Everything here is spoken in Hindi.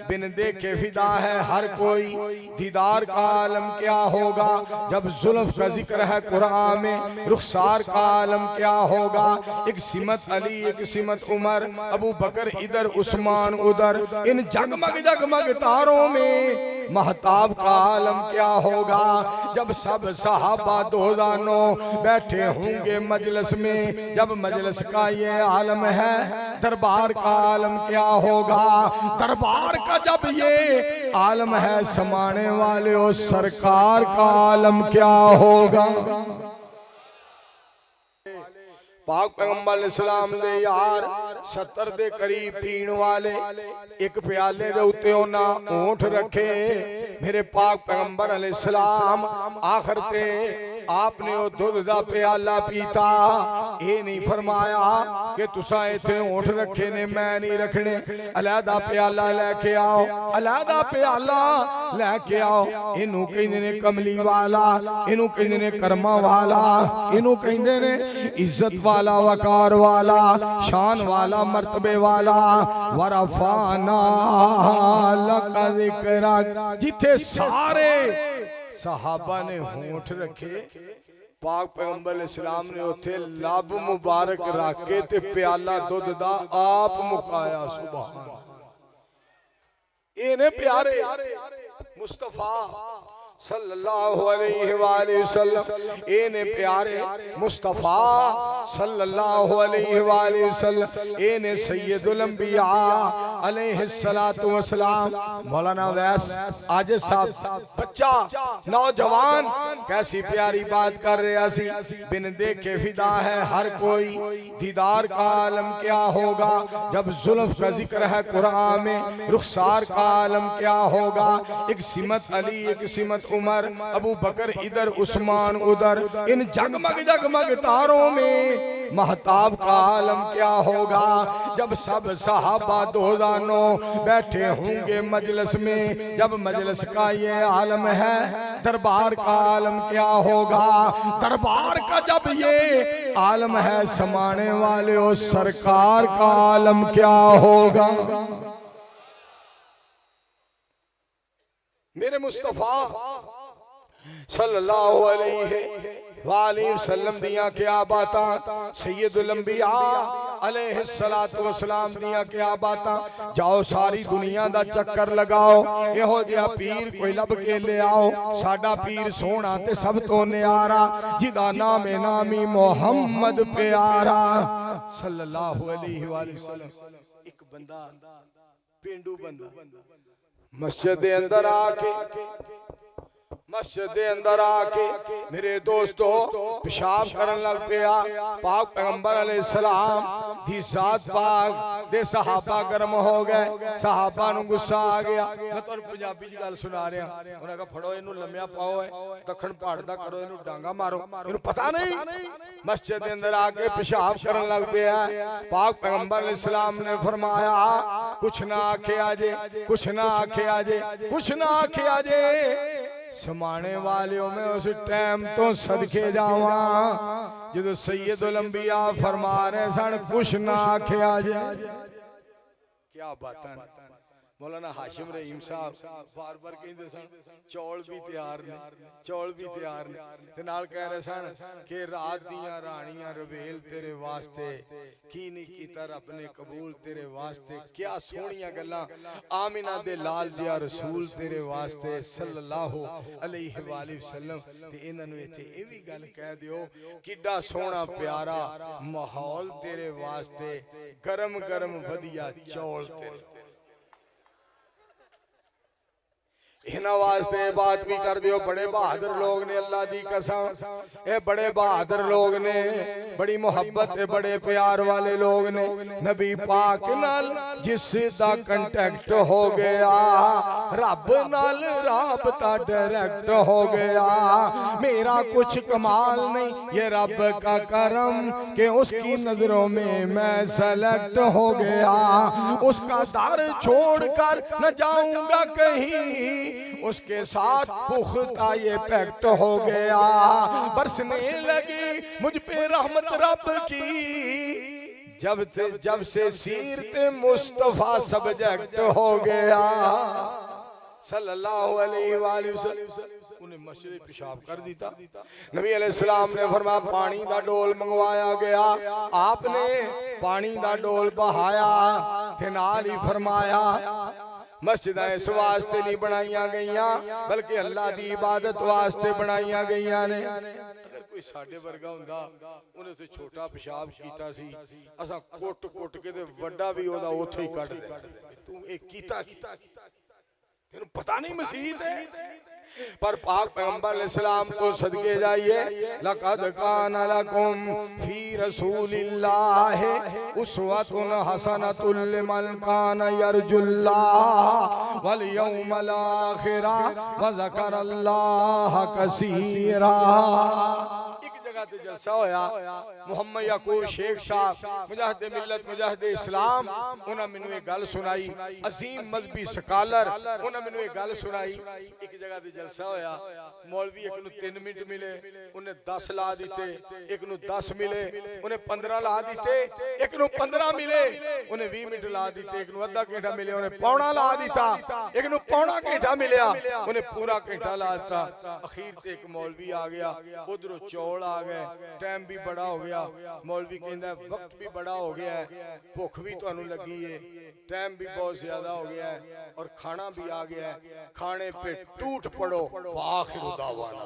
बिन देखे फिदा है हर कोई, दीदार का आलम क्या होगा जब जुल्फ का जिक्र है कुरान में, रुखसार का आलम क्या होगा। एक सिमत अली एक सिमत उमर, अबू बकर इधर उस्मान उधर, इन जगमग जगमग तारों में महताब का आलम क्या होगा जब सब सहाबा दोजानो बैठे होंगे मजलिस में। जब मजलिस का ये आलम है, दरबार का आलम क्या होगा। दरबार का जब ये आलम है, समाने वाले हो सरकार का आलम क्या होगा। पाक पैगंबर इस्लाम दे यार 70 दे करीब पीण वाले, एक प्याले दे उत्ते उन्हां ऊंट रखे। मेरे पाक पैगंबर इस्लाम आखिर ते आपने वो दूध दा प्याला पीता, ये नहीं फरमाया कि तुसा इथे ऊंट रखे ने मैं नहीं रखने, अलहदा प्याला लेके आओ, अलहदा प्याला लेके आओ। इनू कहंदे ने कमली वाला, इनू कहंदे ने कर्मा वाला, इनू कहंदे ने इज्जत वाला, वकार वाला, शान वाला, मर्तबे वाला। वरफाना लका ज़िक्रा, जिथे सारे सहाबा ने होंठ रखे, पाक पैगंबर इस्लाम ने उथे लब मुबारक रख के ते प्याला दुध दा आप मुकाया। सुभान इन्हें प्यारे मुस्तफा सल्लल्लाहु अलैहि वसल्लम, इने प्यारे मुस्तफा सल्लल्लाहु अलैहि वसल्लम, इने सैयदुल अंबिया अलैहिस्सलातु वस्सलाम। मौलाना वैस आज साहब बच्चा नौजवान कैसी प्यारी बात कर रहा सी। बिन देखे फिदा है हर कोई, दीदार का आलम क्या होगा जब जुल्फ का जिक्र है कुरान में, रुखसार का आलम क्या होगा। एक सिमत अली एक सिमत उमर, अबू बकर इधर उस्मान उधर, इन जगमग जगमग तारों में महताब का आलम क्या होगा जब सब सहाबा दोजानो बैठे होंगे मजलिस में। जब मजलिस का ये आलम है, दरबार का आलम क्या होगा। दरबार का जब ये आलम है, समाने वाले हो सरकार का आलम क्या होगा। मेरे मुस्तफा सल्लल्लाहु अलैहि वसल्लम दियां क्या बातां, सैयदुल अंबिया अलैहिस्सलातु वस्सलाम दियां क्या बातां। जाओ सारी दुनिया दा चक्कर लगाओ, इहो जिहा पीर कोई लब के ले आओ। साडा पीर सोहना ते सब तो न्यारा, जिदा नाम नामी मोहम्मद प्यारा सल्लल्लाहु अलैहि वसल्लम। एक बंदा पेंडू बंदा मस्जिद दे अंदर आके मेरे दोस्तों पेशाब करन लग पिया। पाक पैगंबर अलैहिस्सलाम दी जात पाक दे सहाबा गर्म हो गए, सहाबा नु गुस्सा आ गया। मैं तुहानू पंजाबी च गल सुना रहा, उन्हें कहा फड़ो इनू लम्या पाओ, दखन पहाड़ दा करो, इनू डांगा मारो, इनू पता नहीं। मस्जिद दे अंदर आके पेशाब करन लग पिया। पाक पैगंबर अलैहिस्सलाम ने फरमाया कुछ ना आखे आजे, कुछ ना आखे आजे, कुछ ना आखे आजे। समाने वालों में उस टाइम तो सदके जावा जो सैयदुल अंबिया फरमा रहे सन कुछ ना आख्या जाए। क्या बात है। मौलाना हाशिम रहीम साहब बार बार कहते सन चौल भी तैयार ने, चौल भी तैयार ने, ते नाल कह रहे सन कि रात दियां रानियां रवेल तेरे वास्ते की नहीं कीता रब ने कबूल तेरे वास्ते। क्या सोहणियां गल्लां आमिना दे लाल जिया रसूल तेरे वास्ते सल्लल्लाहु अलैहि वसल्लम। ते इन्हां नूं इत्थे ए वी गल कह दियो किड्डा सोहना प्यारा माहौल तेरे वास्ते, गरम गरम वधिया चौल तेरे। इन्हां वास्ते बात भी कर दियो, बड़े बहादुर लोग ने अल्लाह दी कसम, ये बड़े बहादुर लोग ने, बड़ी मोहब्बत ते बड़े प्यार वाले लोग ने। नबी पाक नाल जिस दा कंटैक्ट हो गया, रब नाल राबता डायरेक्ट हो गया। मेरा कुछ कमाल नहीं, ये रब का करम कि उसकी नजरों में मैं सेलेक्ट हो गया। उसका दर छोड़कर न जाऊंगा कहीं, उसके साथ पुख्ता ये पैक्ट हो गया। बरसने लगी मुझ पे रहमत रब की, जब से सीरत मुस्तफा सब्जेक्ट हो गया सल्लल्लाहु अलैहि वसल्लम, उन्हें मस्जिद पेशाब कर दिता। नबी अलैहिस्सलाम ने फरमाया पानी दा डोल मंगवाया गया, आपने पानी दा डोल बहाया ते नाल ही फरमाया मस्जिदां इस वास्ते नहीं बनाईयां गईयां बल्कि अल्लाह दी इबादत वास्ते बनाईयां गईयां ने। अगर कोई साडे वर्गा हुंदा उन्हें ते छोटा पेशाब कीता सी, असां कुट के ते वड्डा भी ओदा ओथे ही कढ दे, तू ए कीता तेनू पता नहीं मसीत है। पर पाक पैगंबर अलैहिस्सलाम तो सदके जाइए, लक़द काना लकुम फी रसूलिल्लाहि उस्वतुन हसनतुन लिमन काना यरजुल्लाह वल यौमल आखिरा व ज़करल्लाह कसीरा। ते जलसा होया, मुहम्मद याकूब शेख साहब मुजाहिद मिल्लत मुजाहिद इस्लाम उन्हें मैनू एक गल सुनाई, अजीम मजहबी स्कॉलर उन्हें मैनू एक गल सुनाई। एक जगह ते जलसा होया, मौलवी एक नू 3 मिनट मिले उन्हें 10 ला दिते, एक नू 10 मिले उन्हें 15 ला दिते, एक नू 15 मिले उन्हें 20 मिनट ला दिते, एक नू आधा घंटा मिले उन्हें पौना ला दिता, एक नू पौना घंटा मिलया उन्हें पूरा घंटा ला दिता। अखीर ते एक मौलवी आ गया, उधरों चौल आ गए, टाइम भी बड़ा हो गया, मौलवी कहता है वक्त भी बड़ा हो गया है, भुख भी तुहानू लगी है, टाइम भी बहुत ज्यादा हो गया है और खाना भी आ गया है, खाने पे टूट पड़ो। आखिर दावाना।